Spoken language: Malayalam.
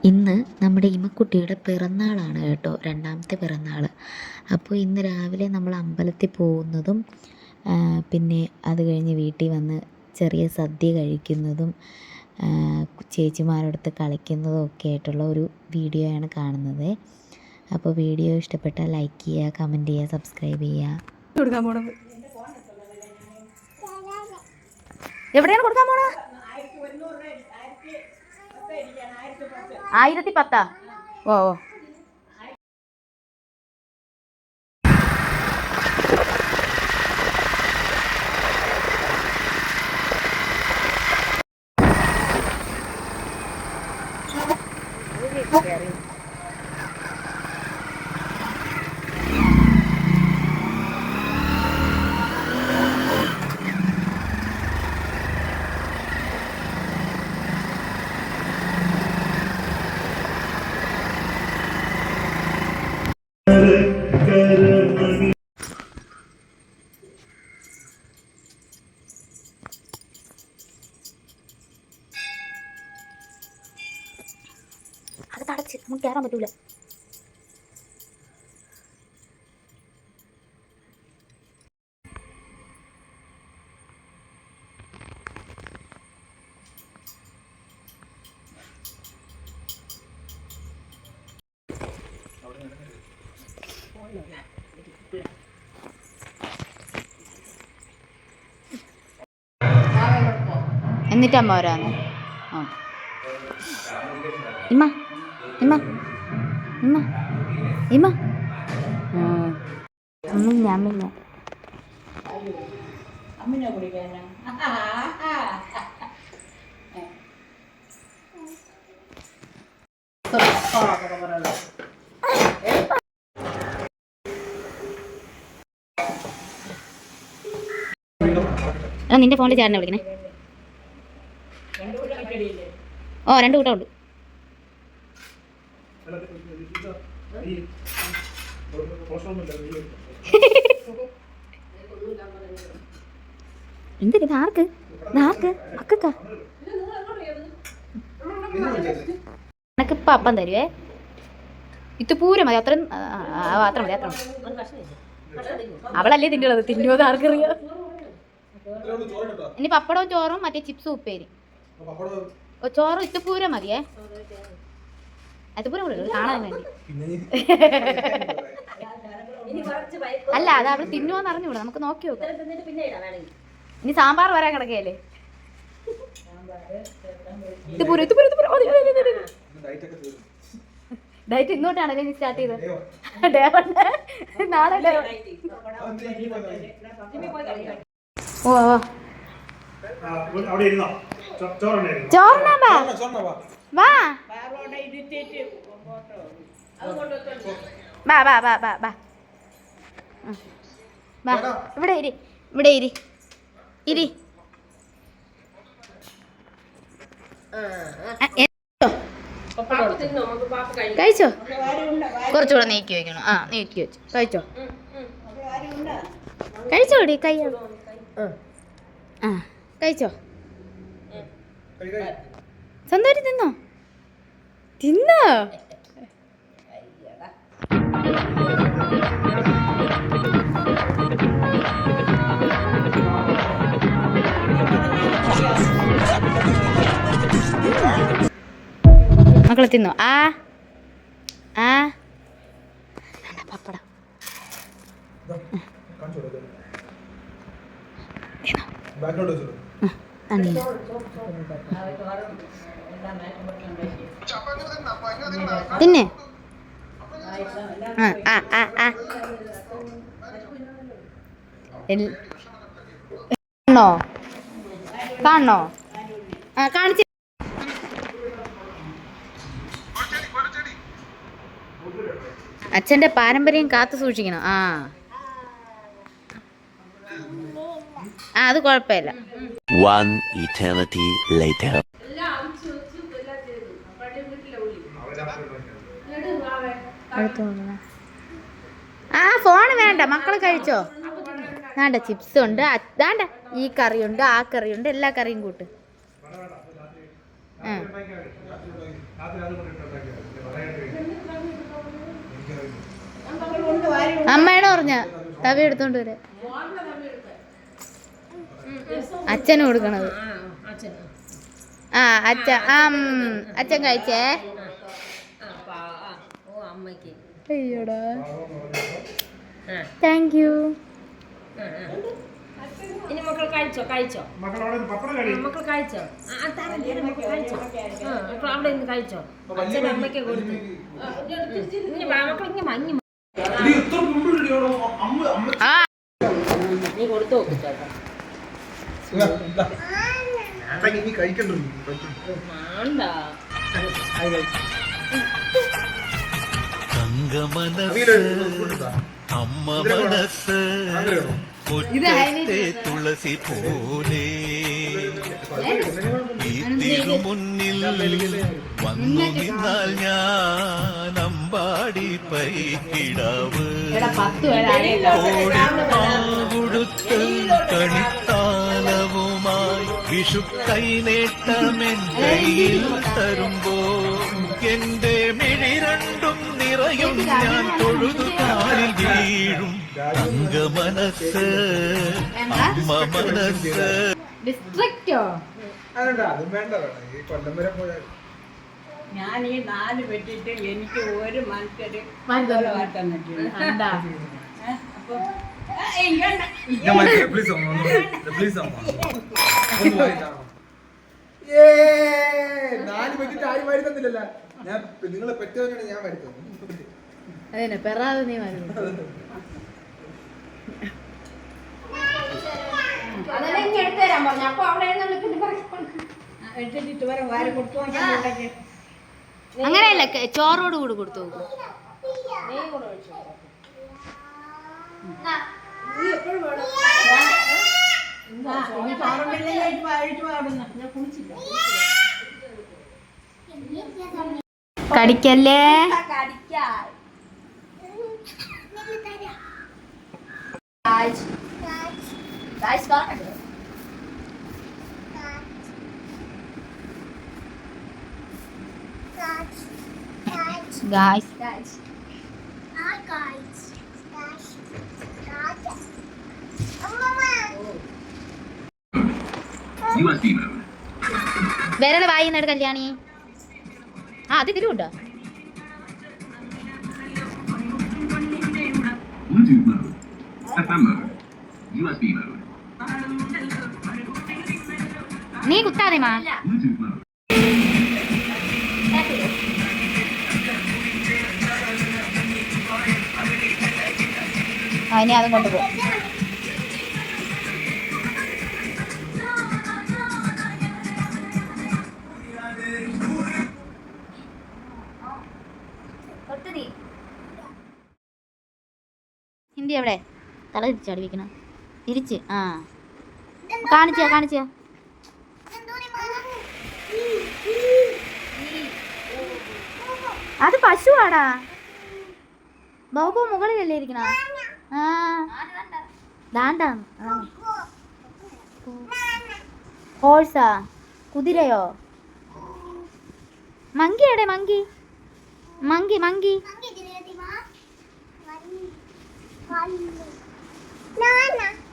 ഇന്ന് നമ്മുടെ ഇമക്കുട്ടിയുടെ പിറന്നാളാണ് കേട്ടോ, രണ്ടാമത്തെ പിറന്നാൾ. അപ്പോൾ ഇന്ന് രാവിലെ നമ്മൾ അമ്പലത്തിൽ പോകുന്നതും പിന്നെ അത് കഴിഞ്ഞ് വീട്ടിൽ വന്ന് ചെറിയ സദ്യ കഴിക്കുന്നതും ചേച്ചിമാരോടൊത്ത് കളിക്കുന്നതും ഒക്കെ ആയിട്ടുള്ള ഒരു വീഡിയോയാണ് കാണുന്നത്. അപ്പോൾ വീഡിയോ ഇഷ്ടപ്പെട്ടാൽ ലൈക്ക് ചെയ്യുക, കമൻറ്റ് ചെയ്യുക, സബ്സ്ക്രൈബ് ചെയ്യുക. കൊടുക്കാൻ പോണത് എവിടെയാണ് കൊടുക്കാൻ പോണത്? 1010. ഓ അത് തടച്ച് നമുക്ക് കയറാൻ പറ്റൂല. എന്നിട്ടമ്മ വരാന്ന്. ആ ഇമ്മ ഇമ്മ ഇമ്മ ഇമ്മ അമ്മില്ല അമ്മില്ല അമ്മിനെ കുടിക്കാനാ. നിന്റെ ഫോണിൽ ചേട്ടനെ വിളിക്കണേ. ഓ 2 കൂട്ടം ഉണ്ട്. എന്തൊക്കെ ആർക്ക് ആർക്ക് മക്കൾക്കാ? എനക്കിപ്പം അപ്പം തരുവേ. ഇത് പൂരം മതി. അത്ര മാത്രം മതി. അത്ര അവളല്ലേ തിന്നുള്ളത്. തിന്നുന്നത് ആർക്കറിയാം. ഇനി പപ്പടവും ചോറും മറ്റേ ചിപ്സും ഉപ്പേരി. ചോറും ഇത്തുപൂരം മതിയേ. ഇത്തുപൂരം കാണാൻ വേണ്ടി. അല്ല അത് അവള് തിന്നുവോന്ന് അറിഞ്ഞൂടാ. നമുക്ക് നോക്കി നോക്കാം. ഇനി സാമ്പാർ വരാൻ കിടക്കുകയല്ലേ. ഡയറ്റ് ഇങ്ങോട്ടാണല്ലേ നീ സ്റ്റാർട്ട് ചെയ്തത്? നാളെ ഓ ചോറിനാ വാ ബാ ബാ ബാ ബാ ബാ ബാ ഇവിടെ ഇരി, ഇവിടെ ഇരി ഇരി. കഴിച്ചോ? കുറച്ചുകൂടെ നീക്കി വയ്ക്കണം. ആ നീക്കി വെച്ചു. കഴിച്ചോ? കഴിച്ചോടി. കൈ ആ കഴിച്ചോ? സ്വന്തമായിട്ട് തിന്നോ? തിന്നോ? മക്കളെ തിന്നോ? ആ ആ പപ്പടം തിന്നെ. കാണണോ? കാണണോ? ആ കാണിച്ച. അച്ഛൻ്റെ പാരമ്പര്യം കാത്തു സൂക്ഷിക്കണം. ആ അത് കുഴപ്പമില്ല. One eternity later. ആ ഫോൺ വേണ്ട, മക്കൾ കഴിച്ചോ? വേണ്ട, ചിപ്സ് ഉണ്ട്, അതാണ്ട ഈ കറിയുണ്ട്, ആ കറിയുണ്ട്, എല്ലാ കറിയും കൂട്ട്. ആ അമ്മയുടെ പറഞ്ഞ തവി എടുത്തോണ്ട് വരെ അച്ഛന് കൊടുക്കണത്. ആ അച്ഛൻ കഴിച്ചേ. അയ്യോടാ താങ്ക് യു. ഇനി മക്കൾ കഴിച്ചോ മക്കൾ കഴിച്ചോ അവിടെ നിന്ന് കഴിച്ചോ. അച്ഛനും അമ്മയ്ക്ക് കൊടുത്തു. മക്കൾ ഇങ്ങനെ മഞ്ഞ് നീ കൊടുത്തു നോക്ക് ചേട്ടാ. അമ്മ മനസ്സ് മുറ്റത്തെ തുളസി പോലെ ഈ തിരുമുന്നിൽ വന്നു നിന്നാൽ ഞാൻ അമ്പാടി പൈക്കിടാവ് കോടിപ്പാവുടുത്ത് കണിത്താലവുമായി വിഷു കൈനേട്ടമെൻ കയ്യിൽ തരുമ്പോ എന്റെ മിഴി രണ്ടും നിറയും ഞാൻ തൊഴുതു കാലിൽ വീഴും. തങ്ക മനസ്സ് അമ്മ മനസ്സ്. ഡിസ്ട്രിക്റ്റോ ഞാൻ ഈ 4 വെട്ടിട്ട് എനിക്ക് ഒരു മനുഷ്യര് നിങ്ങളെ പെറ്റവനാണ് ഞാൻ വരുന്നത്. അതന്നെ പെറാതെ നീ വരുന്നു. അങ്ങനെയല്ല ചോറോട് കൂടി കൊടുത്തു. കടിക്കല്ലേ. വിരൽ വായിന്നാട് കല്യാണി. ആ അത് ഇതിലുണ്ടോ? Bluetooth mode, FM mode, USB mode, നീ കുത്താതെ മാ. Bluetooth mode. ഇനി അതും കൊണ്ടുപോകും. ഹിന്ദി എവിടെ? തല തിരിച്ചാടി വെക്കണം. തിരിച്ച് ആ കാണിച്ചോ. അത് പശുവാടാ. ബൗബു മുകളിലല്ലേ ഇരിക്കണ? ആ ദാണ്ടാന്ന്. ഹോഴ്സാ? കുതിരയോ? മങ്കി എവിടെ? Monkey Nana.